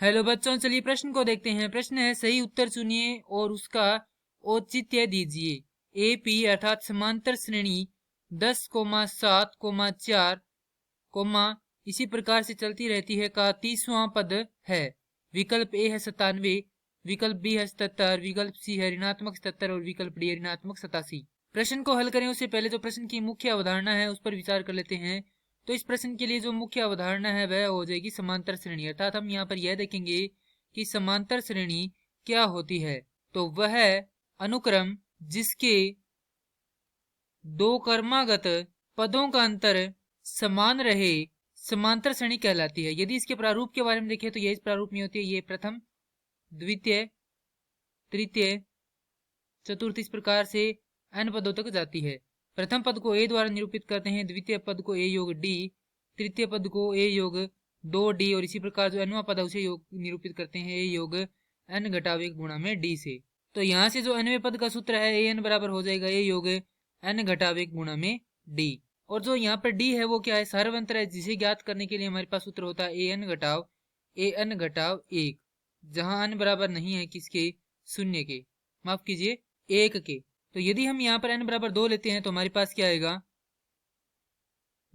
Hello बच्चों, चलिए प्रश्न को देखते हैं। प्रश्न है, सही उत्तर चुनिए और उसका औचित्य दीजिए। ए पी अर्थात समांतर श्रेणी 10,7,4, इसी प्रकार से चलती रहती है का 30वां पद है। विकल्प ए है 97, विकल्प बी है 77, विकल्प सी है ऋणात्मक 77 और विकल्प डी है ऋणात्मक 87। प्रश्न को हल करें उससे पहले जो प्रश्न की मुख्य अवधारणा है उस पर विचार कर लेते हैं। तो इस प्रश्न के लिए जो मुख्य अवधारणा है वह हो जाएगी समांतर श्रेणी। अर्थात हम यहाँ पर यह देखेंगे कि समांतर श्रेणी क्या होती है। तो वह अनुक्रम जिसके दो क्रमागत पदों का अंतर समान रहे समांतर श्रेणी कहलाती है। यदि इसके प्रारूप के बारे में देखें तो यह इस प्रारूप में होती है। ये प्रथम, द्वितीय, तृतीय, चतुर्थ, इस प्रकार से n पदों तक जाती है। प्रथम पद को a द्वारा निरूपित करते हैं, द्वितीय पद को a योग d, तृतीय पद को a योग 2d और इसी प्रकार जो nवां पद है उसे निरूपित करते हैं a योग n घटाव 1 गुणा में d से। तो यहाँ से जो nवें पद का सूत्र है an बराबर हो जाएगा a योग n घटाव 1 गुणा में d। और जो यहाँ पर d है वो क्या है, सार्वंतर है, जिसे ज्ञात करने के लिए हमारे पास सूत्र होता है an घटाव 1, जहां n बराबर नहीं है किसके, शून्य के, माफ कीजिए 1 के। तो यदि हम यहाँ पर n बराबर 2 लेते हैं तो हमारे पास क्या आएगा,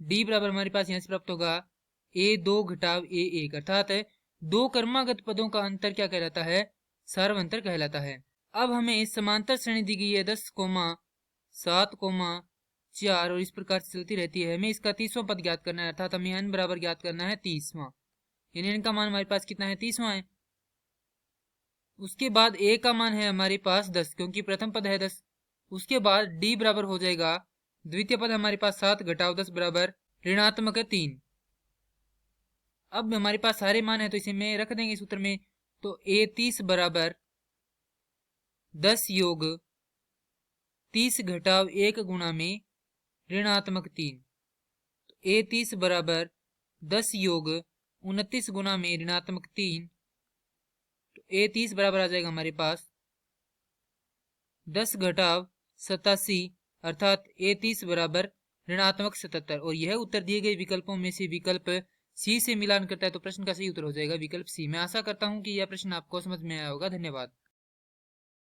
d बराबर हमारे पास यहाँ से प्राप्त होगा a2 घटाव a1, अर्थात दो क्रमागत पदों का अंतर क्या कहलाता है, सार्वंतर कहलाता है। अब हमें समांतर श्रेणी दी गई है 10,7,4 और इस प्रकार से चलती रहती है। हमें इसका 30वां पद ज्ञात करना है, अर्थात हमें n बराबर ज्ञात करना है 30वां, यानी n का मान हमारे पास कितना है, 30वां है। उसके बाद a का मान है हमारे पास 10, क्योंकि प्रथम पद है 10। उसके बाद d बराबर हो जाएगा, द्वितीय पद हमारे पास 7 घटाव 10 बराबर ऋणात्मक 3। अब हमारे पास सारे मान है तो इसे में रख देंगे सूत्र में। तो a30 बराबर 10 योग 30 घटाव 1 गुणा में ऋणात्मक 3। तो a30 बराबर 10 योग 29 गुणा में ऋणात्मक 3। तो a30 बराबर आ जाएगा हमारे पास 10 घटाव 87, अर्थात a30 बराबर ऋणात्मक 77। और यह उत्तर दिए गए विकल्पों में से विकल्प सी से मिलान करता है, तो प्रश्न का सही उत्तर हो जाएगा विकल्प सी। मैं आशा करता हूं कि यह प्रश्न आपको समझ में आया होगा। धन्यवाद।